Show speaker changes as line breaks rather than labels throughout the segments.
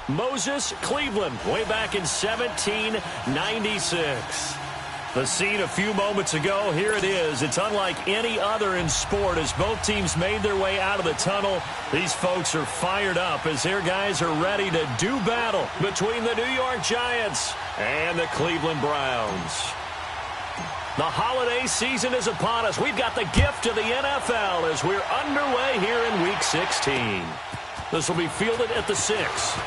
Moses, Cleveland, way back in 1796. The scene a few moments ago, here it is. It's unlike any other in sport as both teams made their way out of the tunnel. These folks are fired up as their guys are ready to do battle between the New York Giants and the Cleveland Browns. The holiday season is upon us. We've got the gift of the NFL as we're underway here in Week 16. This will be fielded at the 6.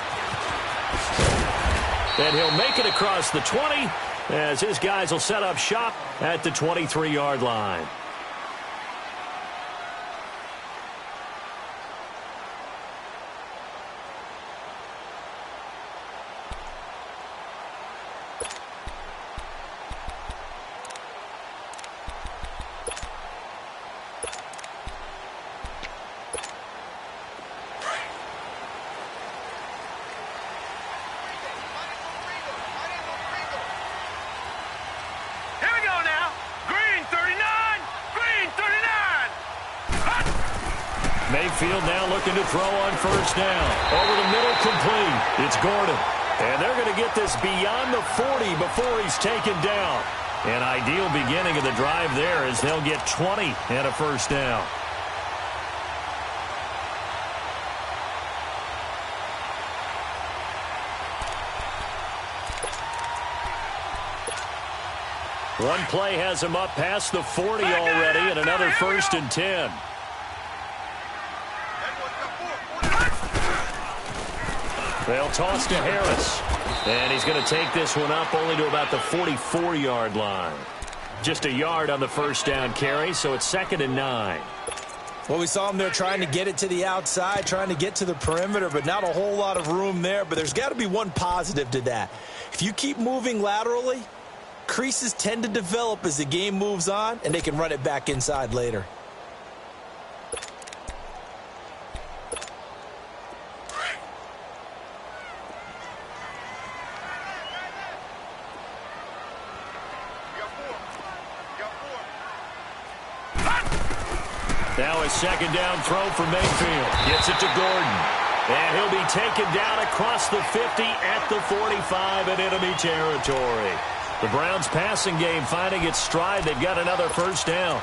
And he'll make it across the 20 as his guys will set up shop at the 23-yard line. Mayfield now looking to throw on first down. Over the middle, complete. It's Gordon. And they're going to get this beyond the 40 before he's taken down. An ideal beginning of the drive there as they'll get 20 and a first down. One play has him up past the 40 already and another 1st and 10. They'll toss to Harris. And he's going to take this one up only to about the 44-yard line. Just a yard on the first down carry, so it's 2nd and 9.
Well, we saw him there trying to get it to the outside, trying to get to the perimeter, but not a whole lot of room there. But there's got to be one positive to that. If you keep moving laterally, creases tend to develop as the game moves on, and they can run it back inside later.
Now a second down throw for Mayfield. Gets it to Gordon. And he'll be taken down across the 50 at the 45 in enemy territory. The Browns passing game finding its stride. They've got another first down.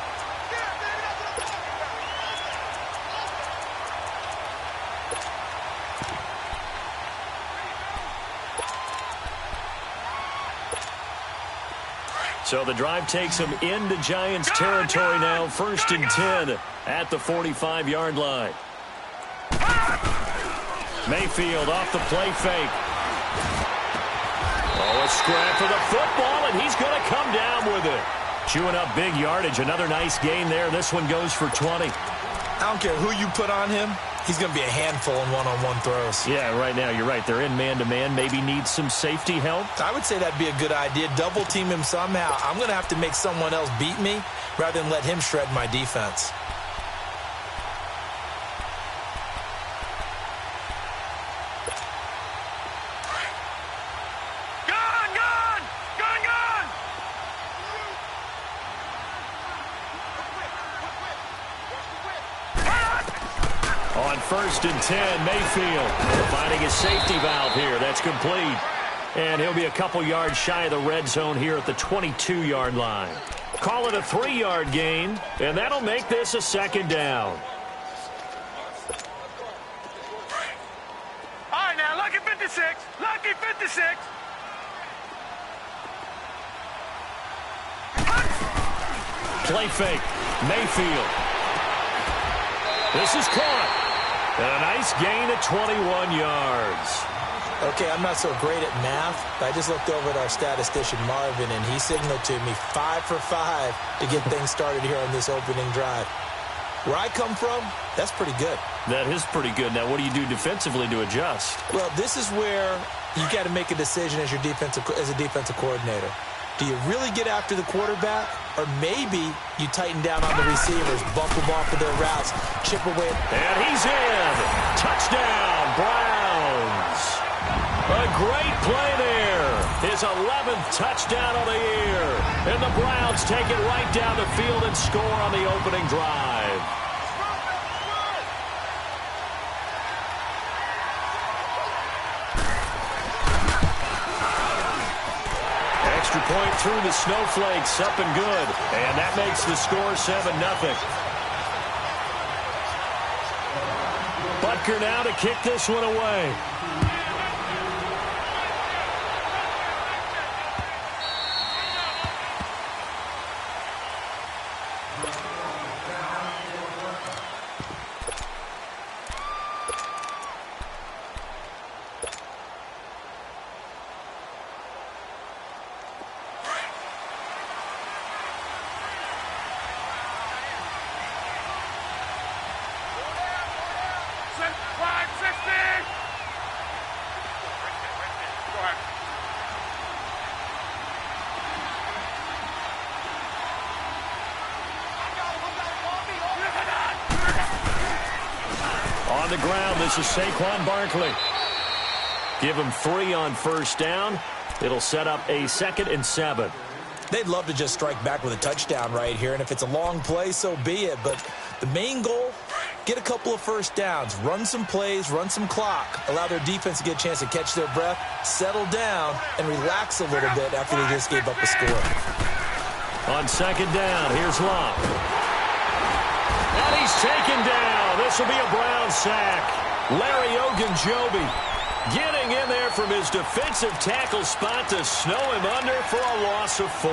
So the drive takes them into Giants territory now. 1st and 10 at the 45-yard line. Mayfield off the play fake. Oh, a scrap for the football, and he's going to come down with it. Chewing up big yardage. Another nice gain there. This one goes for 20.
I don't care who you put on him. He's going to be a handful in one-on-one throws.
Yeah, right now you're right. They're in man-to-man. Maybe needs some safety help.
I would say that'd be a good idea. Double team him somehow. I'm going to have to make someone else beat me rather than let him shred my defense.
On 1st and 10, Mayfield finding a safety valve here. That's complete. And he'll be a couple yards shy of the red zone here at the 22-yard line. Call it a 3-yard gain, and that'll make this a 2nd down.
All right, now, lucky 56. Lucky 56.
Play fake. Mayfield. This is caught. And a nice gain at 21 yards.
Okay, I'm not so great at math, but I just looked over at our statistician, Marvin, and he signaled to me 5 for 5 to get things started here on this opening drive. Where I come from, that's pretty good.
That is pretty good. Now, what do you do defensively to adjust?
Well, this is where you got to make a decision as a defensive coordinator. Do you really get after the quarterback, or maybe you tighten down on the receivers, bump them off of their routes, chip away?
And he's in. Touchdown, Browns. A great play there. His 11th touchdown of the year. And the Browns take it right down the field and score on the opening drive. extra point through the snowflakes, up and good. And that makes the score 7-0. Butker now to kick this one away. On the ground, this is Saquon Barkley. Give him 3 on first down. It'll set up a 2nd and 7.
They'd love to just strike back with a touchdown right here, and if it's a long play, so be it. But the main goal, get a couple of first downs, run some plays, run some clock, allow their defense to get a chance to catch their breath, settle down, and relax a little bit after they just gave up a score.
On 2nd down, here's Locke. And he's taken down. This will be a Brown sack. Larry Ogunjobi getting in there from his defensive tackle spot to snow him under for a loss of 4.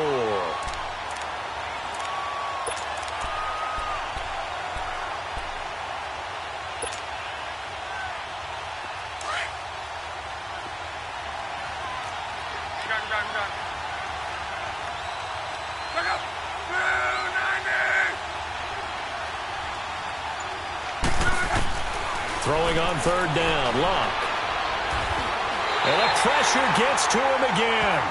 Throwing on 3rd down, Locke. And the pressure gets to him again.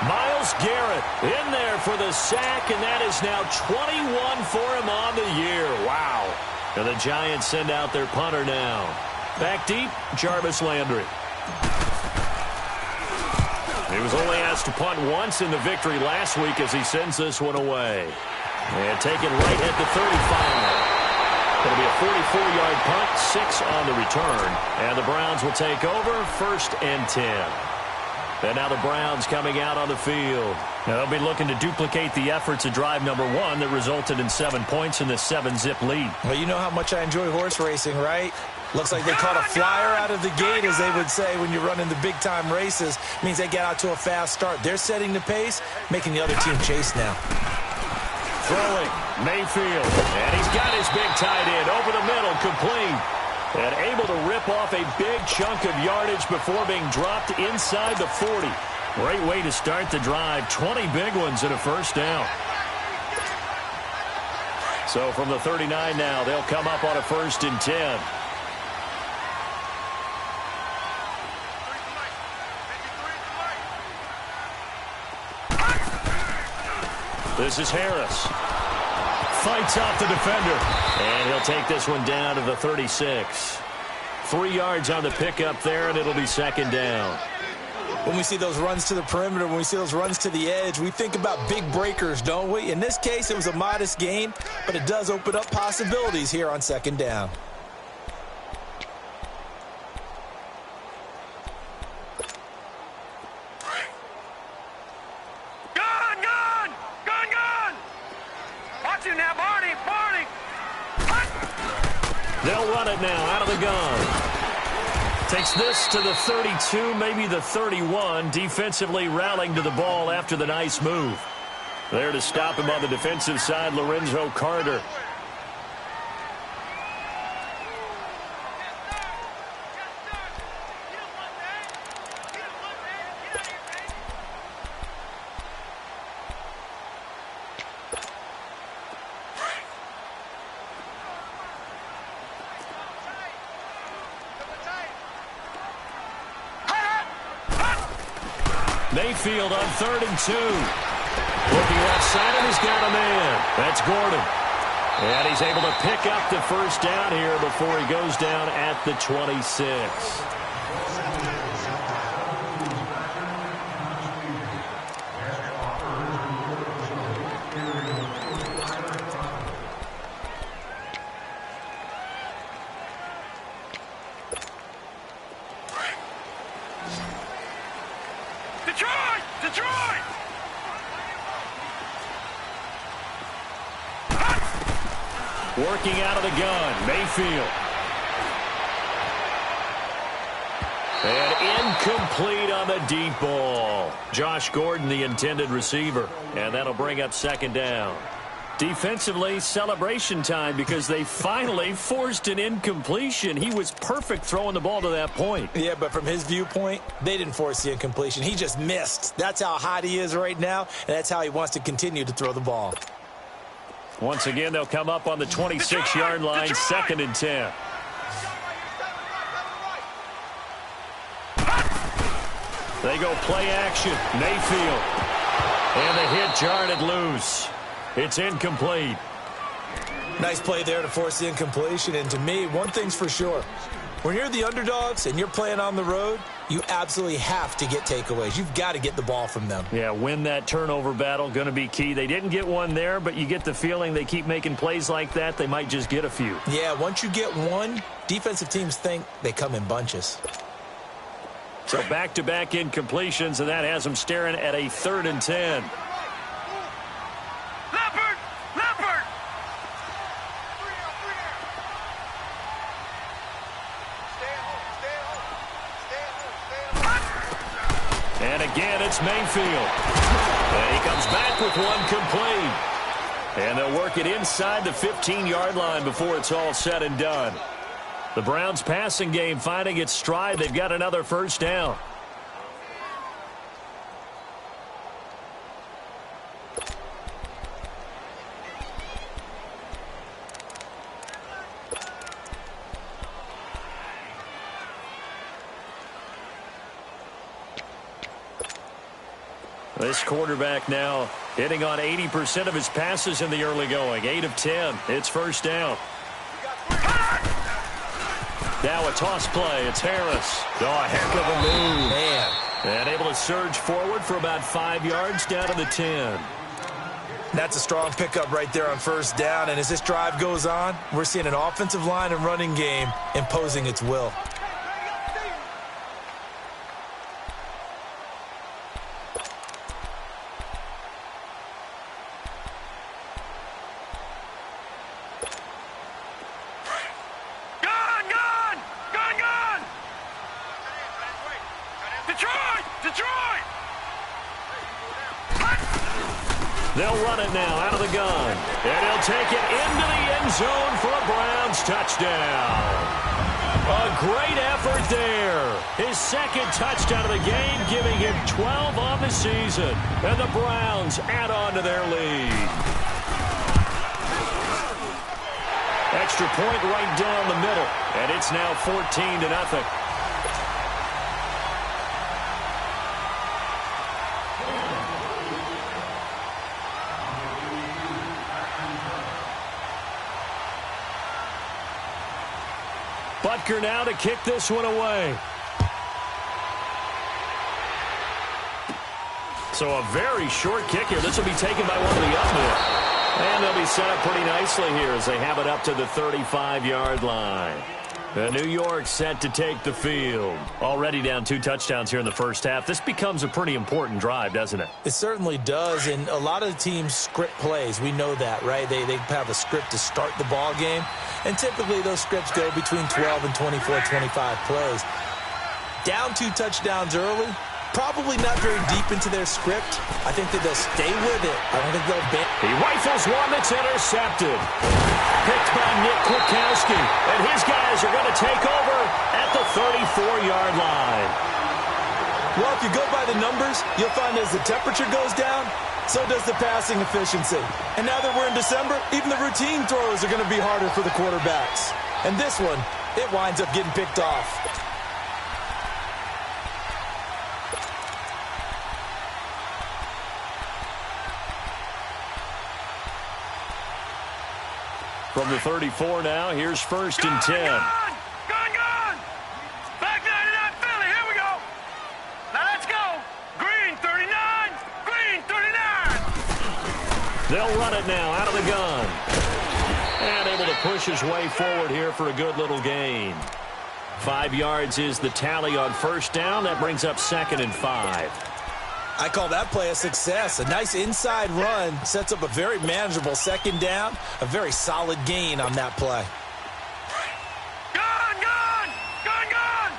Myles Garrett in there for the sack, and that is now 21 for him on the year. Wow. And the Giants send out their punter now. Back deep, Jarvis Landry. He was only asked to punt once in the victory last week as he sends this one away. And taken right at the 35. It'll be a 44-yard punt, 6 on the return. And the Browns will take over, 1st and 10. And now the Browns coming out on the field. Now they'll be looking to duplicate the efforts of drive number 1 that resulted in 7 points in the 7-zip lead.
Well, you know how much I enjoy horse racing, right? Looks like they caught a flyer out of the gate, as they would say when you're running the big-time races. Means they get out to a fast start. They're setting the pace, making the other team chase now.
Throwing, Mayfield, and he's got his big tight end over the middle, complete. And able to rip off a big chunk of yardage before being dropped inside the 40. Great way to start the drive. 20 big ones and a 1st down. So from the 39 now, they'll come up on a 1st and 10. This is Harris. Fights off the defender. And he'll take this one down to the 36. 3 yards on the pickup there, and it'll be 2nd down.
When we see those runs to the perimeter, when we see those runs to the edge, we think about big breakers, don't we? In this case, it was a modest gain, but it does open up possibilities here on 2nd down.
They'll run it now out of the gun. Takes this to the 32, maybe the 31. Defensively rallying to the ball after the nice move. There to stop him on the defensive side, Lorenzo Carter. Mayfield on 3rd and 2. Looking left side, and he's got a man. That's Gordon. And he's able to pick up the 1st down here before he goes down at the 26.
Detroit! Detroit!
Working out of the gun, Mayfield. And incomplete on the deep ball. Josh Gordon, the intended receiver. And that'll bring up second down. Defensively, celebration time because they finally forced an incompletion. He was perfect throwing the ball to that point.
Yeah, but from his viewpoint, they didn't force the incompletion. He just missed. That's how hot he is right now, and that's how he wants to continue to throw the ball.
Once again, they'll come up on the 26-yard line, second and 10. They go play action. Mayfield. And the hit jarred it loose. It's incomplete.
Nice play there to force the incompletion. And to me, one thing's for sure. When you're the underdogs and you're playing on the road, you absolutely have to get takeaways. You've got to get the ball from them.
Yeah, win that turnover battle, going to be key. They didn't get one there, but you get the feeling they keep making plays like that, they might just get a few.
Yeah, once you get one, defensive teams think they come in bunches.
So back-to-back incompletions, and that has them staring at a 3rd and 10.
Leopard!
And again, it's Mayfield. And he comes back with one complete. And they'll work it inside the 15-yard line before it's all said and done. The Browns' passing game finding its stride. They've got another first down. This quarterback now hitting on 80% of his passes in the early going. 8 of 10. It's first down. Now a toss play. It's Harris. Oh, a heck of a move.
Man.
And able to surge forward for about 5 yards down to the 10.
That's a strong pickup right there on first down. And as this drive goes on, we're seeing an offensive line and running game imposing its will.
They'll run it now out of the gun. And he'll take it into the end zone for a Browns touchdown. A great effort there. His second touchdown of the game, giving him 12 on the season. And the Browns add on to their lead. Extra point right down the middle. And it's now 14-0. Butker now to kick this one away. So a very short kick here. This will be taken by one of the up men. And they'll be set up pretty nicely here as they have it up to the 35-yard line. New York set to take the field. Already down 2 touchdowns here in the first half. This becomes a pretty important drive, doesn't it?
It certainly does, and a lot of the teams script plays. We know that, right? They have a script to start the ball game, and typically those scripts go between 12 and 24, 25 plays. Down 2 touchdowns early, probably not very deep into their script. I think that they'll stay with it. I don't think they'll ban.
He rifles one that's intercepted. Picked by Nick Kwiatkowski. And his guys are going to take over at the 34-yard line.
Well, if you go by the numbers, you'll find as the temperature goes down, so does the passing efficiency. And now that we're in December, even the routine throws are going to be harder for the quarterbacks. And this one, it winds up getting picked off.
From the 34 now, here's first and 10.
Gone! Back 99, Philly, here we go. Now let's go. Green 39, Green 39.
They'll run it now out of the gun. And able to push his way forward here for a good little gain. 5 yards is the tally on first down. That brings up 2nd and 5.
I call that play a success. A nice inside run sets up a very manageable second down, a very solid gain on that play.
Gone, gone! Gone, gone!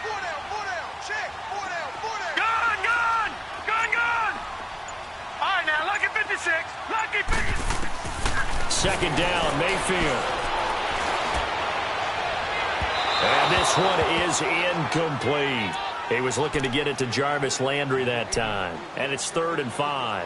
Four down, check, four down. Gone, gone! Gone, gone! All right, now, lucky 56. Lucky 56.
Second down, Mayfield. And this one is incomplete. He was looking to get it to Jarvis Landry that time. And it's 3rd and 5.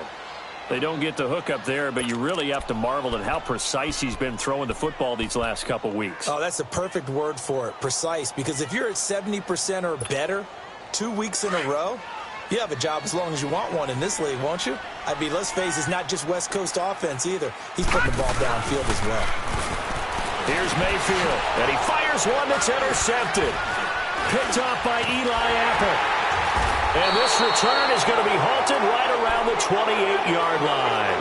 They don't get the hook up there, but you really have to marvel at how precise he's been throwing the football these last couple weeks.
Oh, that's the perfect word for it, precise. Because if you're at 70% or better 2 weeks in a row, you have a job as long as you want one in this league, won't you? I mean, let's face it, it's not just West Coast offense either. He's putting the ball downfield as well.
Here's Mayfield, and he fires one that's intercepted. Picked off by Eli Apple. And this return is going to be halted right around the 28-yard line.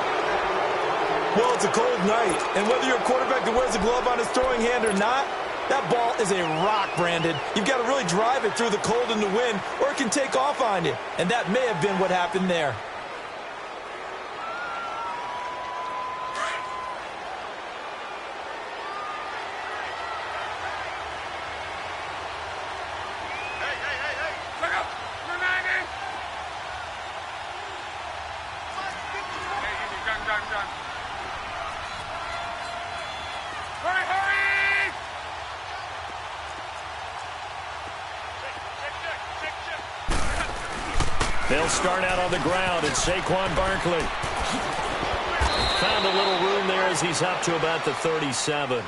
Well, it's a cold night, and whether you're a quarterback that wears a glove on his throwing hand or not, that ball is a rock, Brandon. You've got to really drive it through the cold and the wind, or it can take off on you. And that may have been what happened there.
They'll start out on the ground, and Saquon Barkley found a little room there as he's up to about the 37.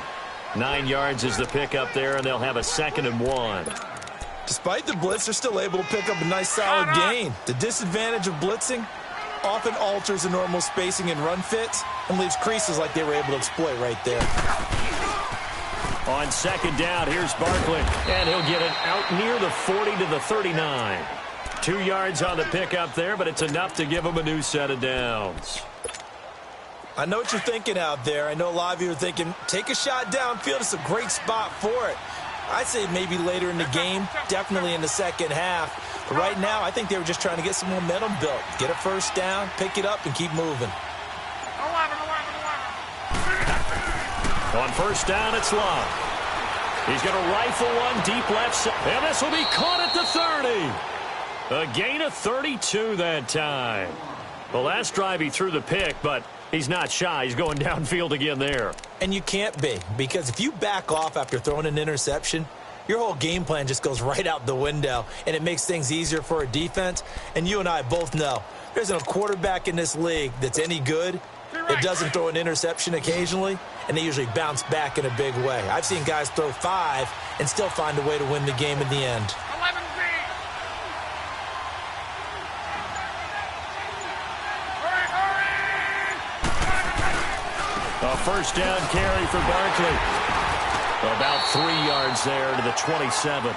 9 yards is the pickup there, and they'll have a 2nd and 1.
Despite the blitz, they're still able to pick up a nice solid gain. The disadvantage of blitzing often alters the normal spacing and run fits and leaves creases like they were able to exploit right there.
On 2nd down, here's Barkley, and he'll get it out near the 40 to the 39. 2 yards on the pickup there, but it's enough to give him a new set of downs.
I know what you're thinking out there. I know a lot of you are thinking, take a shot downfield. It's a great spot for it. I'd say maybe later in the game, definitely in the second half. But right now, I think they were just trying to get some momentum built. Get a first down, pick it up, and keep moving.
On first down, it's Love. He's going to rifle one deep left side, and this will be caught at the 30. A gain of 32 that time. The last drive he threw the pick, but he's not shy. He's going downfield again there.
And you can't be, because if you back off after throwing an interception, your whole game plan just goes right out the window, and it makes things easier for a defense. And you and I both know there's a quarterback in this league that's any good that doesn't throw an interception occasionally, and they usually bounce back in a big way. I've seen guys throw 5 and still find a way to win the game in the end.
A first down carry for Barkley. About 3 yards there to the 27.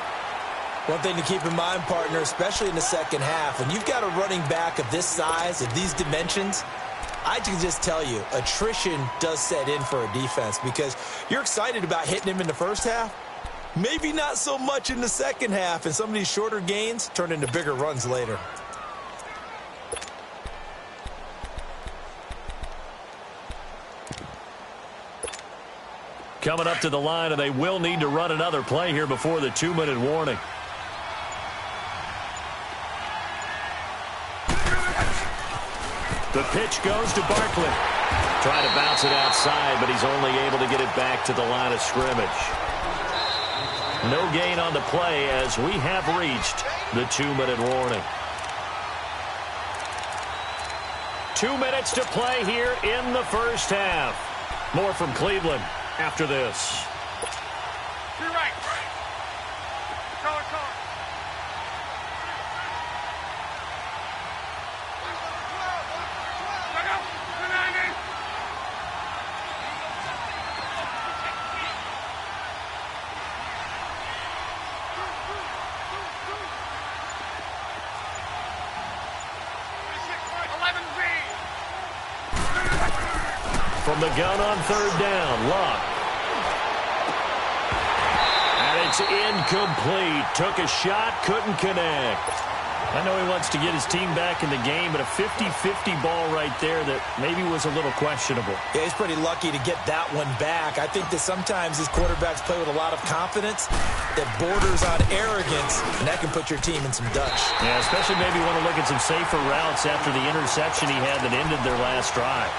One thing to keep in mind, partner, especially in the second half, when you've got a running back of this size, of these dimensions, I can just tell you, attrition does set in for a defense because you're excited about hitting him in the first half. Maybe not so much in the second half, and some of these shorter gains turn into bigger runs later.
Coming up to the line, and they will need to run another play here before the 2-minute warning. The pitch goes to Barkley. Trying to bounce it outside, but he's only able to get it back to the line of scrimmage. No gain on the play as we have reached the 2-minute warning. 2 minutes to play here in the first half. More from Cleveland after this.
To your right. Color. Look up. 290. From
the gun on third down, Locke. And it's incomplete. Took a shot, couldn't connect. I know he wants to get his team back in the game, but a 50-50 ball right there that maybe was a little questionable.
Yeah, he's pretty lucky to get that one back. I think that sometimes these quarterbacks play with a lot of confidence that borders on arrogance, and that can put your team in some dutch.
Yeah, especially maybe want to look at some safer routes after the interception he had that ended their last drive.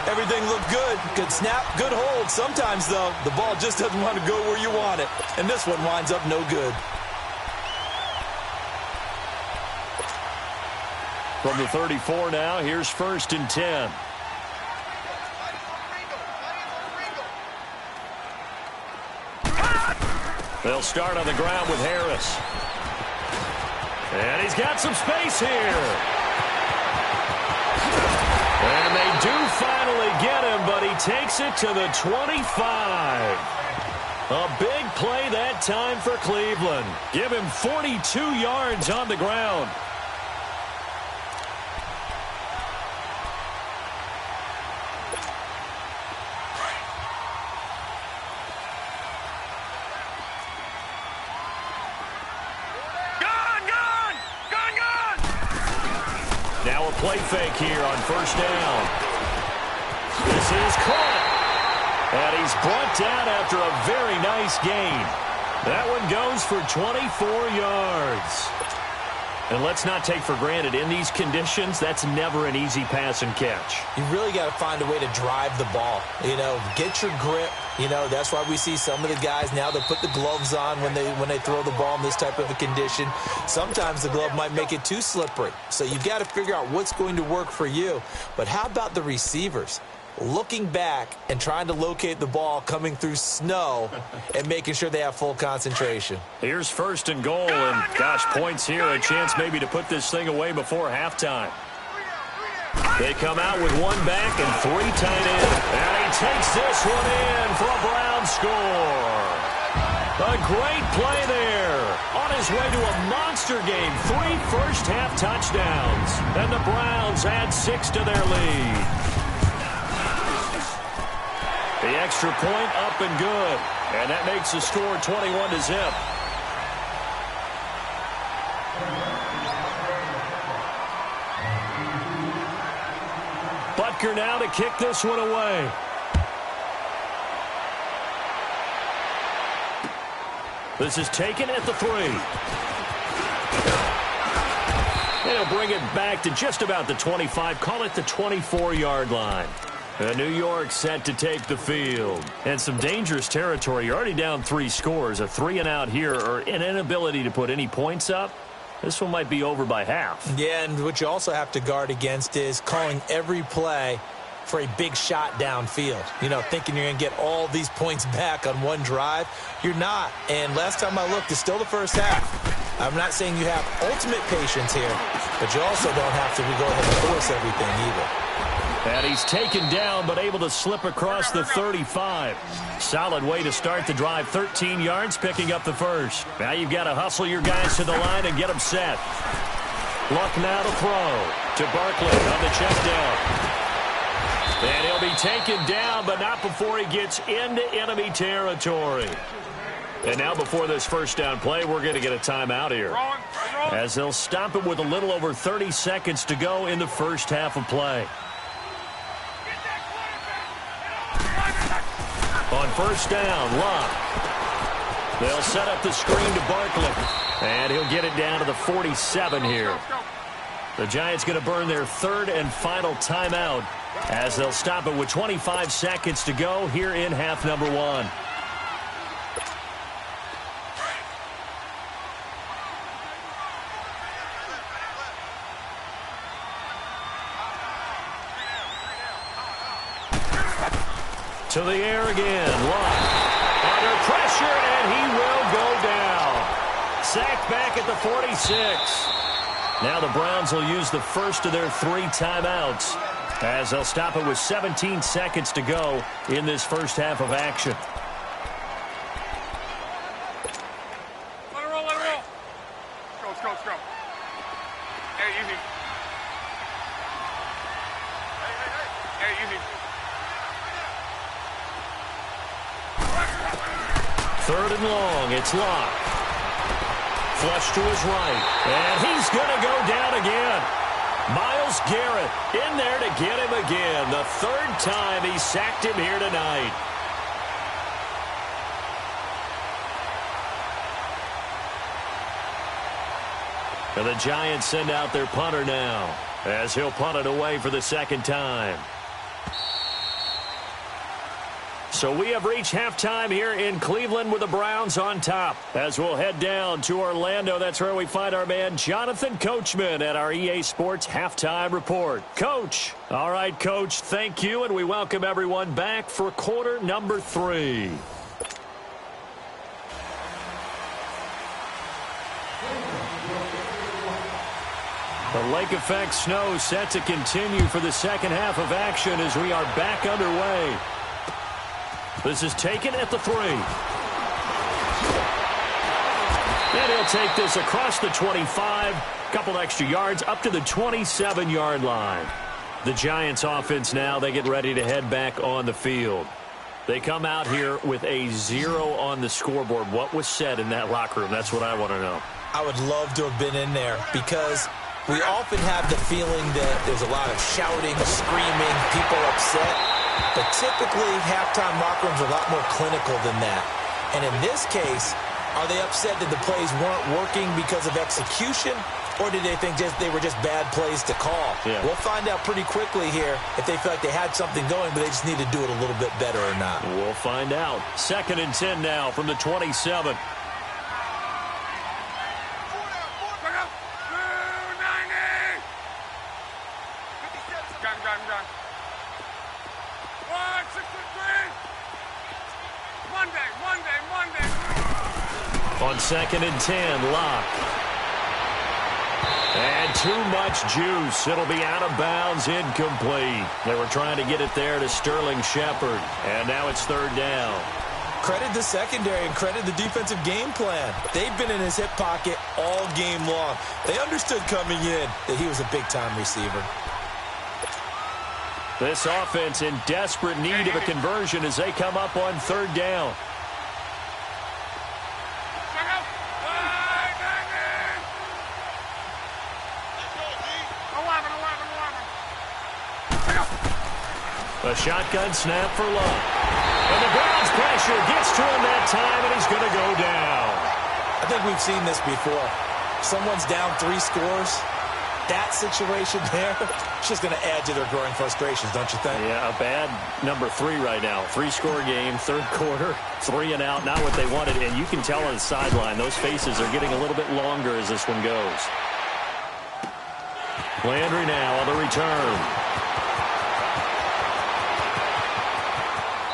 Everything looked good. Good snap, good hold. Sometimes, though, the ball just doesn't want to go where you want it, and this one winds up no good.
From the 34 now, here's 1st and 10. They'll start on the ground with Harris. And he's got some space here. And they do finally get him, but he takes it to the 25. A big play that time for Cleveland. Give him 42 yards on the ground. Now a play fake here on 1st down. This is caught. And he's brought down after a very nice gain. That one goes for 24 yards. And let's not take for granted, in these conditions, that's never an easy pass and catch.
You really got to find a way to drive the ball. You know, get your grip. You know, that's why we see some of the guys now that put the gloves on when they throw the ball in this type of a condition. Sometimes the glove might make it too slippery. So you've got to figure out what's going to work for you. But how about the receivers? Looking back and trying to locate the ball coming through snow and making sure they have full concentration.
Here's 1st and goal, and gosh, points here, a chance maybe to put this thing away before halftime. They come out with one back and 3 tight ends. And he takes this one in for a Brown score. A great play there. On his way to a monster game, 3 first-half touchdowns. And the Browns add 6 to their lead. The extra point up and good. And that makes the score 21-0. Butker now to kick this one away. This is taken at the 3. They'll bring it back to just about the 25. Call it the 24-yard line. New York set to take the field. And some dangerous territory. You're already down 3 scores. A 3-and-out here, or an inability to put any points up. This one might be over by half.
Yeah, and what you also have to guard against is calling every play for a big shot downfield. You know, thinking you're going to get all these points back on one drive. You're not. And last time I looked, it's still the first half. I'm not saying you have ultimate patience here, but you also don't have to go ahead and force everything either.
And he's taken down, but able to slip across the 35. Solid way to start the drive. 13 yards, picking up the first. Now you've got to hustle your guys to the line and get them set. Luck now to throw to Barkley on the check down. And he'll be taken down, but not before he gets into enemy territory. And now before this first down play, we're going to get a timeout here, as they'll stop it with a little over 30 seconds to go in the first half of play. On 1st down, Luck. They'll set up the screen to Barkley. And he'll get it down to the 47 here. The Giants going to burn their 3rd and final timeout, as they'll stop it with 25 seconds to go here in half number 1. To the air again. Luck under pressure, and he will go down. Sacked back at the 46. Now the Browns will use the first of their 3 timeouts, as they'll stop it with 17 seconds to go in this first half of action.
Let it roll, let it roll. Let's go, let's go. Hey, easy. Hey, easy.
Third and long. It's Locke. Flush to his right. And he's going to go down again. Myles Garrett in there to get him again. The third time he sacked him here tonight. And the Giants send out their punter now, as he'll punt it away for the second time. So we have reached halftime here in Cleveland with the Browns on top. As we'll head down to Orlando, that's where we find our man Jonathan Coachman at our EA Sports Halftime Report. Coach. All right, Coach, thank you, and we welcome everyone back for quarter number 3. The lake effect snow set to continue for the second half of action as we are back underway. This is taken at the 3. And he'll take this across the 25. Couple extra yards up to the 27-yard line. The Giants offense now, they get ready to head back on the field. They come out here with a 0 on the scoreboard. What was said in that locker room? That's what I want to know.
I would love to have been in there because we often have the feeling that there's a lot of shouting, screaming, people upset. But typically, halftime locker rooms are a lot more clinical than that. And in this case, are they upset that the plays weren't working because of execution? Or did they think they were just bad plays to call? Yeah. We'll find out pretty quickly here if they feel like they had something going, but they just need to do it a little bit better or not.
We'll find out. 2nd and 10 now from the 27. On 2nd and 10, Locke. And too much juice. It'll be out of bounds, incomplete. They were trying to get it there to Sterling Shepard. And now it's 3rd down.
Credit the secondary and credit the defensive game plan. They've been in his hip pocket all game long. They understood coming in that he was a big-time receiver.
This offense in desperate need of a conversion as they come up on 3rd down. A shotgun snap for Locke. And the Browns pressure gets to him that time, and he's going to go down.
I think we've seen this before. Someone's down 3 scores. That situation there, it's just going to add to their growing frustrations, don't you think?
Yeah, a bad number 3 right now. 3-score game, 3rd quarter, 3 and out, not what they wanted. And you can tell on the sideline, those faces are getting a little bit longer as this one goes. Landry now on the return.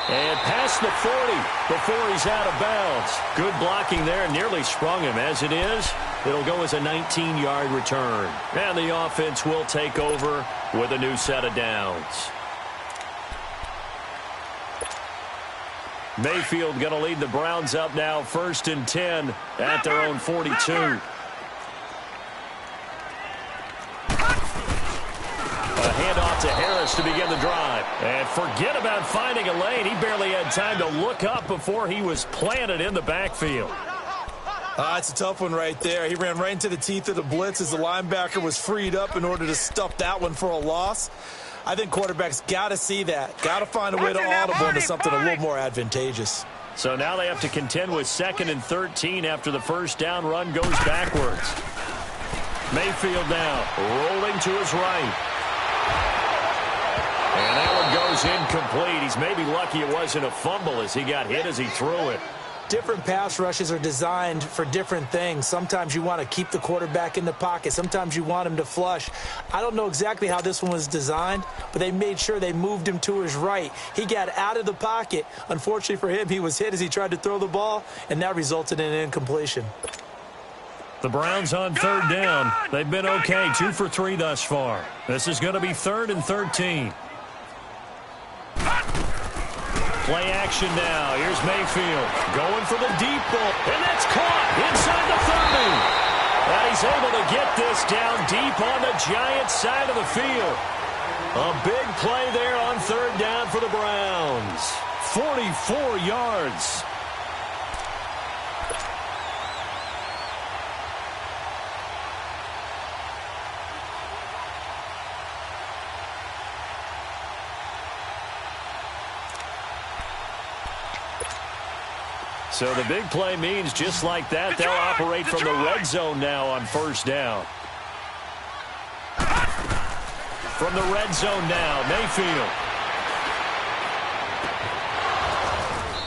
And past the 40 before he's out of bounds. Good blocking there. Nearly sprung him. As it is, it'll go as a 19-yard return. And the offense will take over with a new set of downs. Mayfield going to lead the Browns up now. 1st and 10 at their own 42. A handoff to Harris to begin the drive. And forget about finding a lane. He barely had time to look up before he was planted in the backfield.
It's a tough one right there. He ran right into the teeth of the blitz as the linebacker was freed up in order to stuff that one for a loss. I think quarterbacks got to see that. Got to find a way to audible into something a little more advantageous.
So now they have to contend with 2nd and 13 after the first down run goes backwards. Mayfield now rolling to his right. And that one goes incomplete. He's maybe lucky it wasn't a fumble as he got hit as he threw it.
Different pass rushes are designed for different things. Sometimes you want to keep the quarterback in the pocket. Sometimes you want him to flush. I don't know exactly how this one was designed, but they made sure they moved him to his right. He got out of the pocket. Unfortunately for him, he was hit as he tried to throw the ball, and that resulted in an incompletion.
The Browns on 3rd down. They've been okay, 2 for 3 thus far. This is going to be 3rd and 13. Play action now. Here's Mayfield going for the deep ball. And that's caught inside the 30. And he's able to get this down deep on the Giants side of the field. A big play there on 3rd down for the Browns. 44 yards. So the big play means just like that, they'll operate from the red zone now on first down. From the red zone now, Mayfield.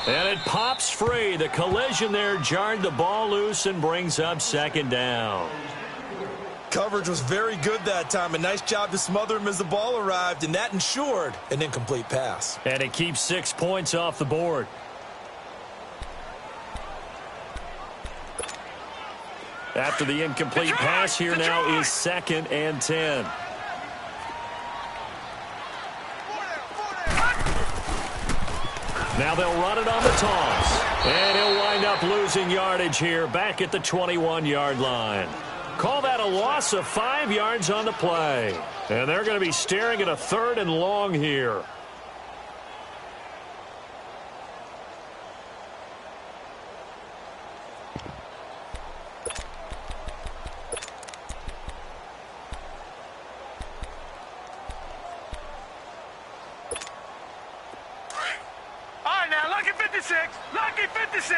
And it pops free. The collision there jarred the ball loose and brings up second down.
Coverage was very good that time. A nice job to smother him as the ball arrived, and that ensured an incomplete pass.
And it keeps 6 points off the board. After the incomplete pass, here now is 2nd and 10. Now they'll run it on the toss. And he'll wind up losing yardage here back at the 21-yard line. Call that a loss of 5 yards on the play. And they're going to be staring at a 3rd and long here.
Lucky 56! Lucky 56!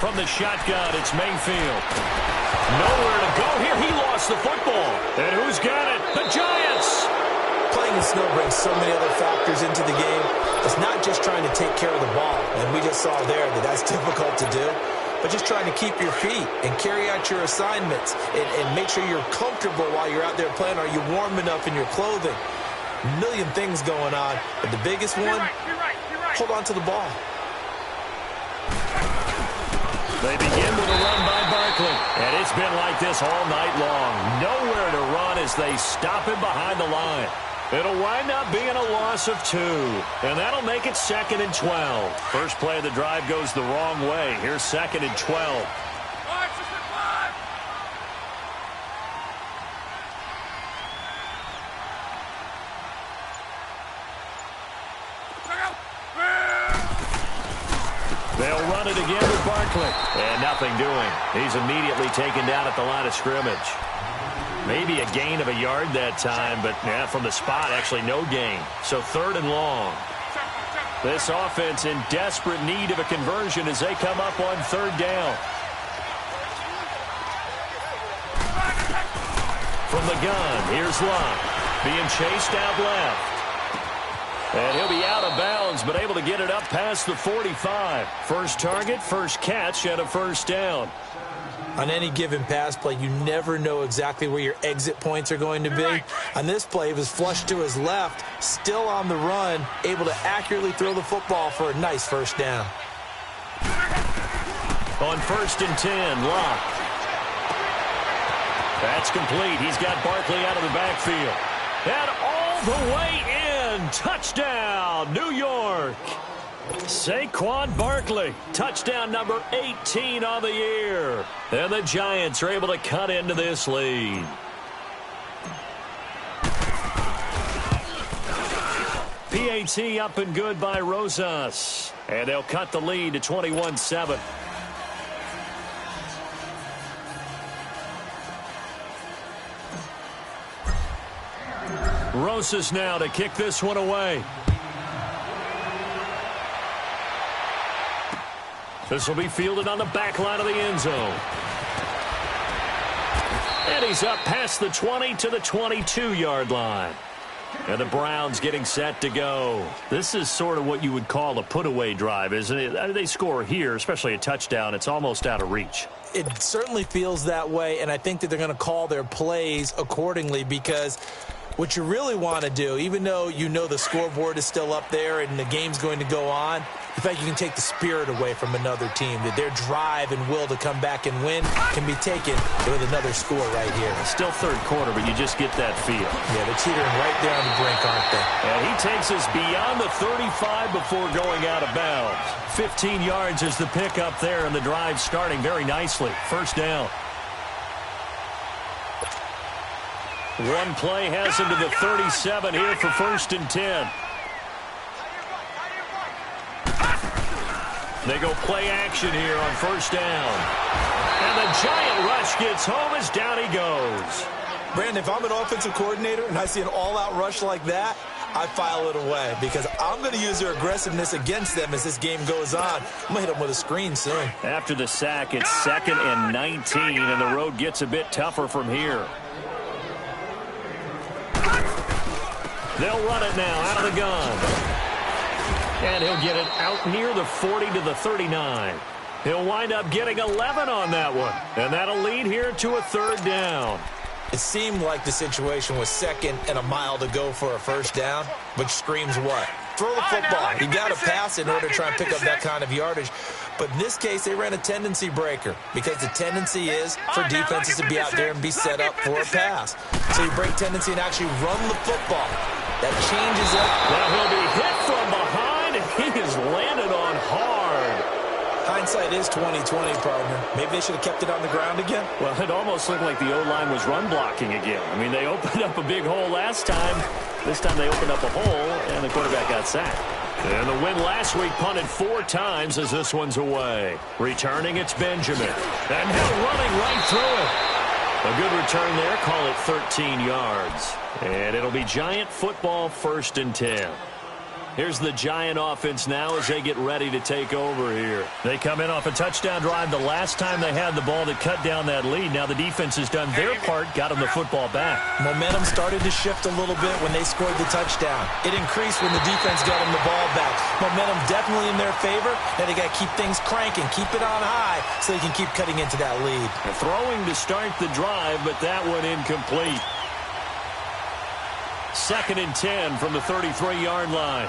From the shotgun, it's Mayfield. Nowhere to go here. He lost the football. And who's got it? The Giants!
Playing in snow brings so many other factors into the game. It's not just trying to take care of the ball, and we just saw there that that's difficult to do, but just trying to keep your feet and carry out your assignments and make sure you're comfortable while you're out there playing. Are you warm enough in your clothing? A million things going on, but the biggest one,
You're right.
hold on to the ball.
They begin with a run by Barkley. And it's been like this all night long. Nowhere to run as they stop him behind the line. It'll wind up being a loss of 2. And that'll make it 2nd and 12. First play of the drive goes the wrong way. Here's 2nd and 12. They'll run it again with Barkley. And nothing doing. He's immediately taken down at the line of scrimmage. Maybe a gain of a yard that time, but yeah, from the spot, actually no gain. So 3rd and long. This offense in desperate need of a conversion as they come up on 3rd down. From the gun, here's Locke. Being chased out left. And he'll be out of bounds, but able to get it up past the 45. First target, first catch, and a first down.
On any given pass play, you never know exactly where your exit points are going to be. On this play, it was flushed to his left, still on the run, able to accurately throw the football for a nice first down.
On 1st and 10, Locke. That's complete. He's got Barkley out of the backfield. And all the way in. Touchdown, New York. Saquon Barkley, touchdown number 18 on the year. And the Giants are able to cut into this lead. PAT up and good by Rosas. And they'll cut the lead to 21-7. Rosas now to kick this one away. This will be fielded on the back line of the end zone. And he's up past the 20 to the 22-yard line. And the Browns getting set to go. This is sort of what you would call a put-away drive, isn't it? They score here, especially a touchdown. It's almost out of reach.
It certainly feels that way, and I think that they're going to call their plays accordingly because what you really want to do, even though you know the scoreboard is still up there and the game's going to go on, in fact, you can take the spirit away from another team, that their drive and will to come back and win can be taken with another score right here.
Still 3rd quarter, but you just get that feel.
Yeah, they're teetering right there on the brink, aren't they?
And he takes us beyond the 35 before going out of bounds. 15 yards is the pickup there, and the drive starting very nicely. First down. One play has him to the 37 here for 1st and 10. They go play action here on 1st down. And the giant rush gets home as down he goes.
Brandon, if I'm an offensive coordinator and I see an all-out rush like that, I file it away because I'm going to use their aggressiveness against them as this game goes on. I'm going to hit them with a screen soon.
After the sack, it's 2nd and 19, and the road gets a bit tougher from here. They'll run it now out of the gun. And he'll get it out near the 40 to the 39. He'll wind up getting 11 on that one. And that'll lead here to a 3rd down.
It seemed like the situation was 2nd and a mile to go for a 1st down, but screams what? Throw the football. You got to pass in order to try and pick up that kind of yardage. But in this case, they ran a tendency breaker because the tendency is for defenses to be out there and be set up for a pass. So you break tendency and actually run the football. That changes it.
Now he'll be hit from behind, and he is landed on hard.
Hindsight is 20/20, partner. Maybe they should have kept it on the ground again.
Well, it almost looked like the O-line was run blocking again. I mean, they opened up a big hole last time. This time they opened up a hole, and the quarterback got sacked. And the win last week punted 4 times as this one's away. Returning, it's Benjamin. And now running right through it. A good return there. Call it 13 yards. And it'll be Giant football, 1st and 10. Here's the Giant offense now as they get ready to take over here. They come in off a touchdown drive the last time they had the ball to cut down that lead. Now the defense has done their part, got them the football back.
Momentum started to shift a little bit when they scored the touchdown. It increased when the defense got them the ball back. Momentum definitely in their favor. Now they got to keep things cranking, keep it on high so they can keep cutting into that lead.
Throwing to start the drive, but that one incomplete. 2nd and 10 from the 33-yard line.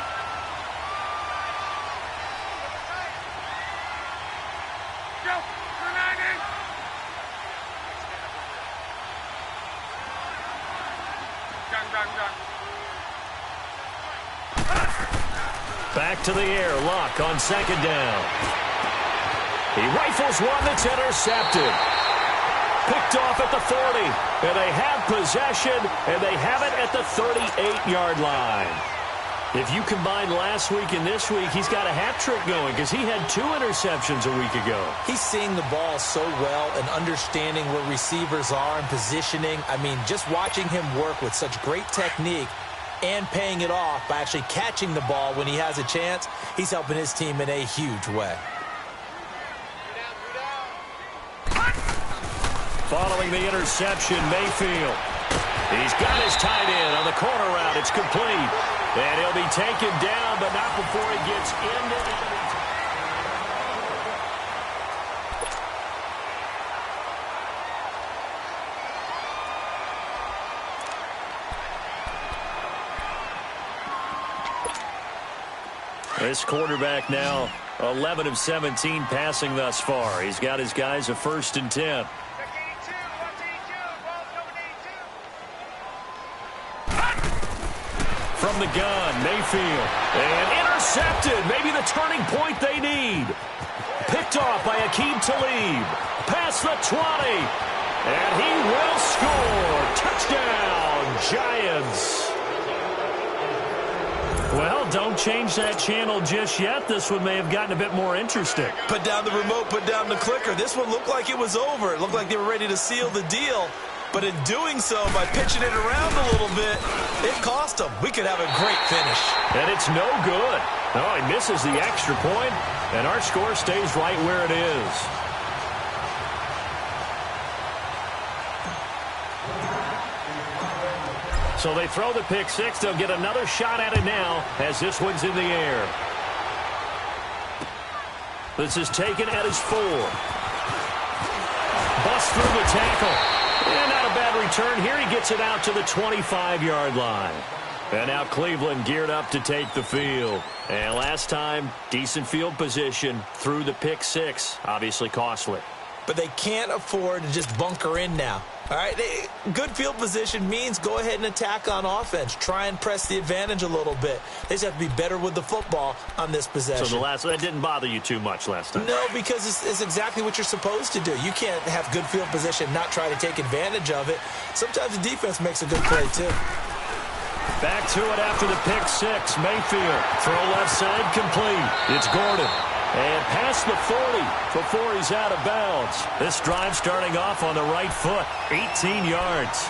Back to the air. Luck on 2nd down. He rifles one that's intercepted. Picked off at the 40. And they have possession, and they have it at the 38-yard line. If you combine last week and this week, he's got a hat trick going because he had 2 interceptions a week ago.
He's seeing the ball so well and understanding where receivers are and positioning. I mean, just watching him work with such great technique and paying it off by actually catching the ball when he has a chance, he's helping his team in a huge way.
Following the interception, Mayfield. He's got his tight end on the corner route. It's complete. And he'll be taken down, but not before he gets into the... This quarterback now 11 of 17 passing thus far. He's got his guys a 1st and 10. From the gun, Mayfield. And intercepted. Maybe the turning point they need. Picked off by Aqib Talib. Past the 20. And he will score. Touchdown, Giants. Well, don't change that channel just yet. This one may have gotten a bit more interesting.
Put down the remote, put down the clicker. This one looked like it was over. It looked like they were ready to seal the deal. But in doing so, by pitching it around a little bit, it cost them. We could have a great finish.
And it's no good. No, he misses the extra point, and our score stays right where it is. So they throw the pick 6. They'll get another shot at it now as this one's in the air. This is taken at his 4. Bust through the tackle. And not a bad return here. He gets it out to the 25-yard line. And now Cleveland geared up to take the field. And last time, decent field position through the pick 6. Obviously costly.
But they can't afford to just bunker in now. All right, good field position means go ahead and attack on offense. Try and press the advantage a little bit. They just have to be better with the football on this possession.
So that didn't bother you too much last time?
No, because it's exactly what you're supposed to do. You can't have good field position, not try to take advantage of it. Sometimes the defense makes a good play, too.
Back to it after the pick 6. Mayfield, throw left side, complete. It's Gordon. And past the 40 before he's out of bounds. This drive starting off on the right foot, 18 yards.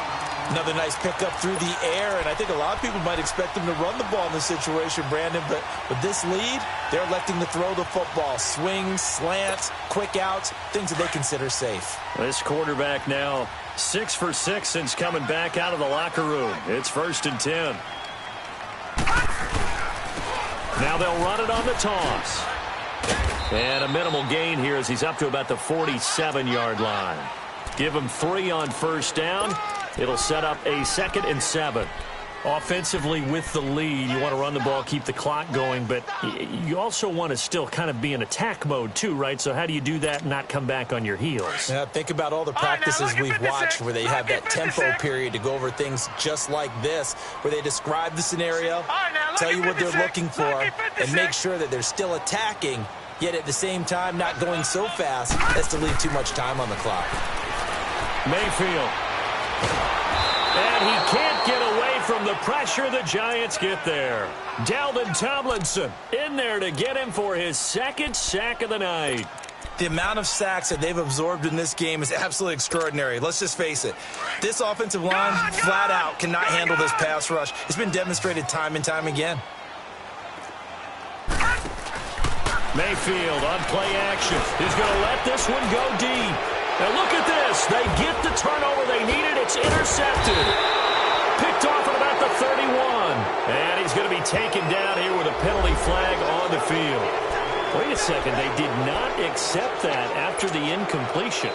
Another nice pickup through the air, and I think a lot of people might expect them to run the ball in this situation, Brandon, but with this lead, they're electing to throw the football. Swings, slants, quick outs, things that they consider safe.
This quarterback now 6 for 6 since coming back out of the locker room. It's 1st and 10. Now they'll run it on the toss. And a minimal gain here as he's up to about the 47-yard line. Give him 3 on 1st down. It'll set up a 2nd and 7. Offensively with the lead, you want to run the ball, keep the clock going, but you also want to still kind of be in attack mode too, right? So how do you do that and not come back on your heels?
Yeah, think about all the practices we've watched where they have that tempo period to go over things just like this, where they describe the scenario, tell you what they're looking for, and make sure that they're still attacking, yet at the same time not going so fast as to leave too much time on the clock.
Mayfield. And he can't get away from the pressure. The Giants get there. Dalvin Tomlinson in there to get him for his 2nd sack of the night.
The amount of sacks that they've absorbed in this game is absolutely extraordinary. Let's just face it. This offensive line, flat out, cannot handle this pass rush. It's been demonstrated time and time again.
Mayfield on play action. He's going to let this one go deep. Now look at this. They get the turnover they needed. It's intercepted. Picked off at about the 31. And he's going to be taken down here with a penalty flag on the field. Wait a second. They did not accept that after the incompletion.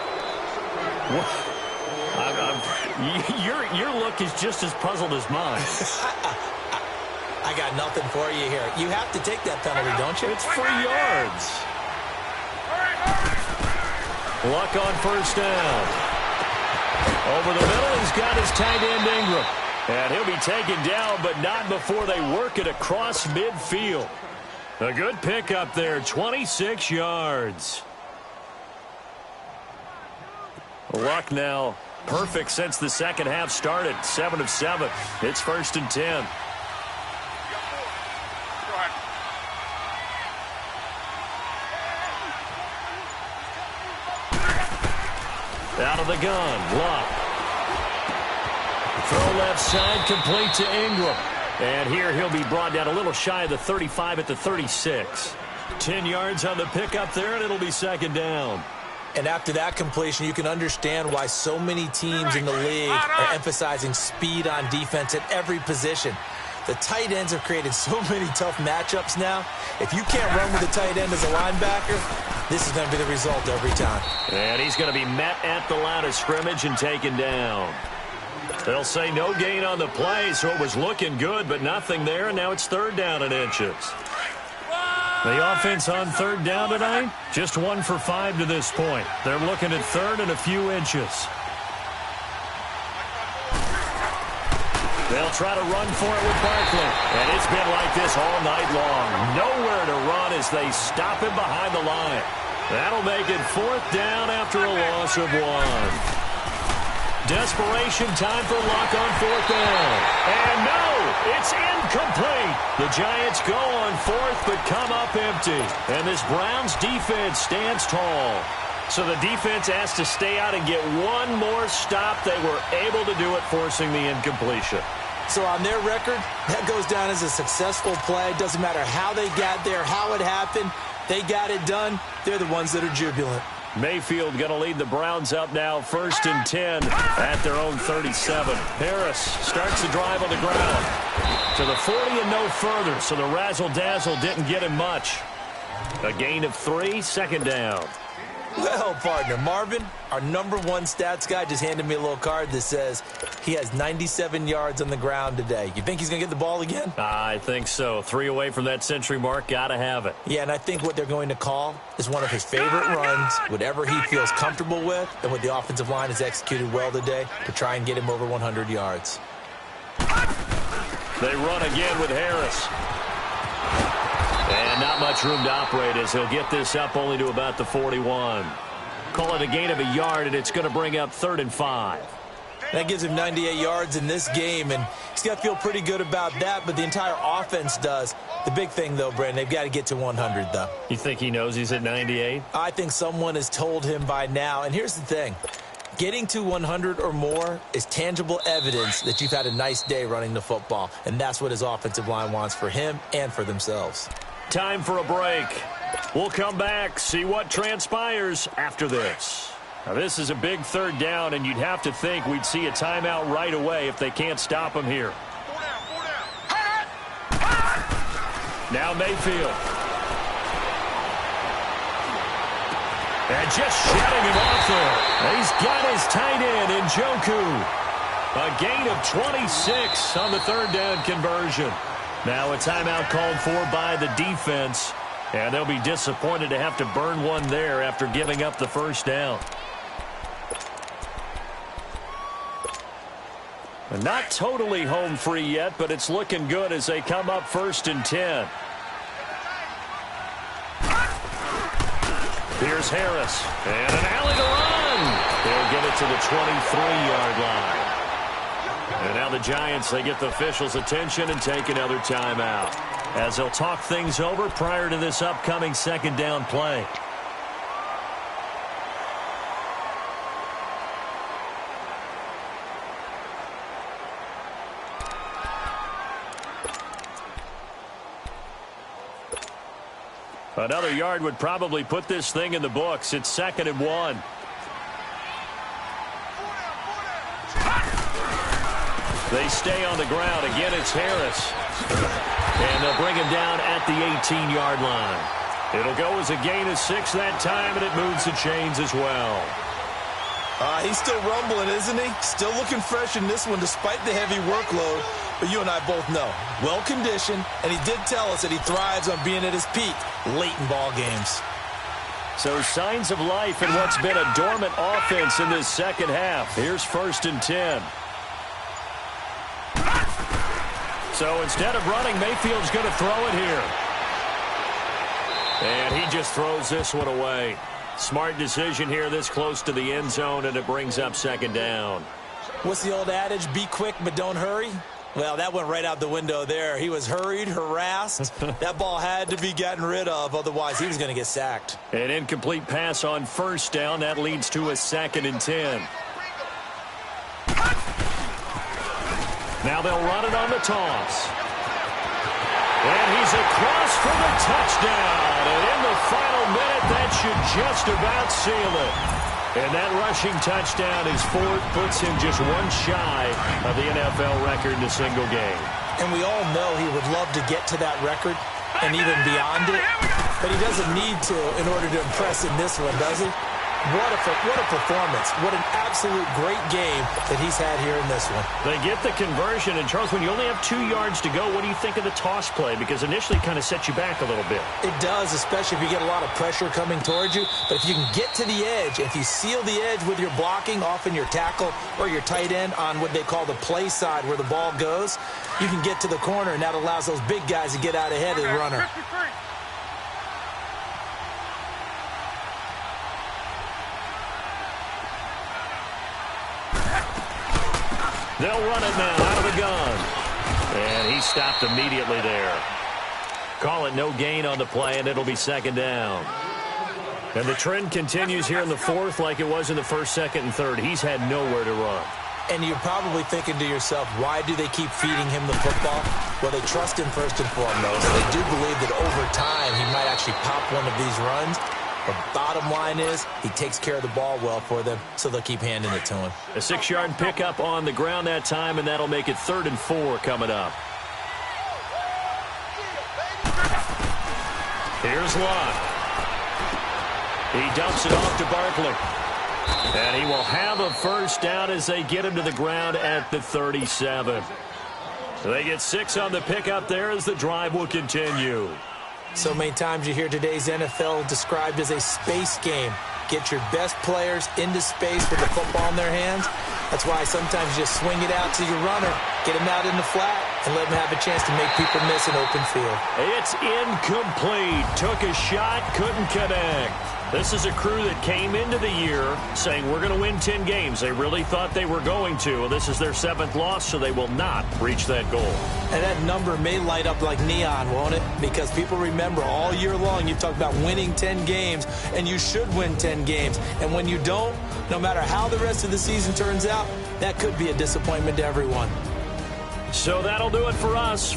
Your look is just as puzzled as mine.
I got nothing for you here. You have to take that penalty, don't you?
It's 3 yards. Luck on 1st down. Over the middle, he's got his tight end Ingram. And he'll be taken down, but not before they work it across midfield. A good pickup there, 26 yards. Luck now perfect since the second half started. 7 of 7. It's 1st and 10. Out of the gun, Luck. Throw left side, complete to Ingram. And here he'll be brought down a little shy of the 35 at the 36. 10 yards on the pickup there, and it'll be 2nd down.
And after that completion, you can understand why so many teams in the league are emphasizing speed on defense at every position. The tight ends have created so many tough matchups now. If you can't run with a tight end as a linebacker, this is going to be the result every time.
And he's going to be met at the line of scrimmage and taken down. They'll say no gain on the play, so it was looking good, but nothing there, and now it's 3rd down and inches. The offense on 3rd down tonight, just 1 for 5 to this point. They're looking at 3rd and a few inches. They'll try to run for it with Barkley. And it's been like this all night long. Nowhere to run as they stop him behind the line. That'll make it 4th down after a loss of 1. Desperation time for Luck on 4th down. And no, it's incomplete. The Giants go on 4th but come up empty. And this Browns defense stands tall. So the defense has to stay out and get one more stop. They were able to do it, forcing the incompletion.
So on their record, that goes down as a successful play. Doesn't matter how they got there, how it happened. They got it done. They're the ones that are jubilant.
Mayfield going to lead the Browns up now, 1st and 10 at their own 37. Harris starts the drive on the ground to the 40 and no further, so the razzle-dazzle didn't get him much. A gain of 3, 2nd down.
Well, partner, Marvin, our #1 stats guy, just handed me a little card that says he has 97 yards on the ground today. You think he's going to get the ball again?
I think so. 3 away from that century mark. Got to have it.
Yeah, and I think what they're going to call is one of his favorite runs, whatever he feels comfortable with, and what the offensive line has executed well today to try and get him over 100 yards.
They run again with Harris. And not much room to operate as he'll get this up only to about the 41. Call it a gain of a yard, and it's going to bring up 3rd and 5.
That gives him 98 yards in this game, and he's got to feel pretty good about that, but the entire offense does. The big thing, though, Brandon, they've got to get to 100, though.
You think he knows he's at 98?
I think someone has told him by now, and here's the thing. Getting to 100 or more is tangible evidence that you've had a nice day running the football, and that's what his offensive line wants for him and for themselves.
Time for a break. We'll come back, see what transpires after this. Now, this is a big third down, and you'd have to think we'd see a timeout right away if they can't stop him here. Now Mayfield. And just shutting him off there. He's got his tight end in Njoku. A gain of 26 on the third down conversion. Now a timeout called for by the defense. And they'll be disappointed to have to burn one there after giving up the first down. Not totally home free yet, but it's looking good as they come up 1st and 10. Here's Harris. And an alley to run. They'll get it to the 23-yard line. And now the Giants, they get the officials' attention and take another timeout, as they'll talk things over prior to this upcoming second down play. Another yard would probably put this thing in the books. It's 2nd and 1. They stay on the ground. Again, it's Harris. And they'll bring him down at the 18-yard line. It'll go as a gain of 6 that time, and it moves the chains as well.
He's still rumbling, isn't he? Still looking fresh in this one despite the heavy workload. But you and I both know, well-conditioned, and he did tell us that he thrives on being at his peak late in ball games.
So signs of life in what's been a dormant offense in this second half. Here's 1st and 10. So instead of running, Mayfield's going to throw it here. And he just throws this one away. Smart decision here this close to the end zone, and it brings up 2nd down.
What's the old adage? Be quick, but don't hurry. Well, that went right out the window there. He was hurried, harassed. That ball had to be gotten rid of, otherwise he was going to get sacked.
An incomplete pass on 1st down. That leads to a 2nd and 10. Now they'll run it on the toss. And he's across for the touchdown. And in the final minute, that should just about seal it. And that rushing touchdown is 4th, puts him just one shy of the NFL record in a single game.
And we all know he would love to get to that record and even beyond it. But he doesn't need to in order to impress in this one, does he? What a performance. What an absolute great game that he's had here in this one.
They get the conversion. And, Charles, when you only have 2 yards to go, what do you think of the toss play? Because initially it kind of sets you back a little bit.
It does, especially if you get a lot of pressure coming towards you. But if you can get to the edge, if you seal the edge with your blocking, often your tackle or your tight end on what they call the play side where the ball goes, you can get to the corner, and that allows those big guys to get out ahead of the runner.
They'll run it now out of the gun. And he stopped immediately there. Call it no gain on the play, and it'll be 2nd down. And the trend continues here in the 4th like it was in the 1st, 2nd, and 3rd. He's had nowhere to run.
And you're probably thinking to yourself, why do they keep feeding him the football? Well, they trust him first and foremost. They do believe that over time he might actually pop one of these runs. The bottom line is he takes care of the ball well for them, so they'll keep handing it to him.
A 6-yard pickup on the ground that time, and that'll make it 3rd and 4 coming up. Here's Locke. He dumps it off to Barkley. And he will have a 1st down as they get him to the ground at the 37. So they get 6 on the pickup there as the drive will continue.
So many times you hear today's NFL described as a space game. Get your best players into space with the football in their hands, That's why sometimes you just swing it out to your runner, get him out in the flat, and let him have a chance to make people miss an open field.
It's incomplete. Took a shot, couldn't connect. This is a crew that came into the year saying we're going to win 10 games. They really thought they were going to. Well, this is their 7th loss, so they will not reach that goal.
And that number may light up like neon, won't it? Because people remember all year long you've talked about winning 10 games, and you should win 10 games. And when you don't, no matter how the rest of the season turns out, that could be a disappointment to everyone.
So that'll do it for us.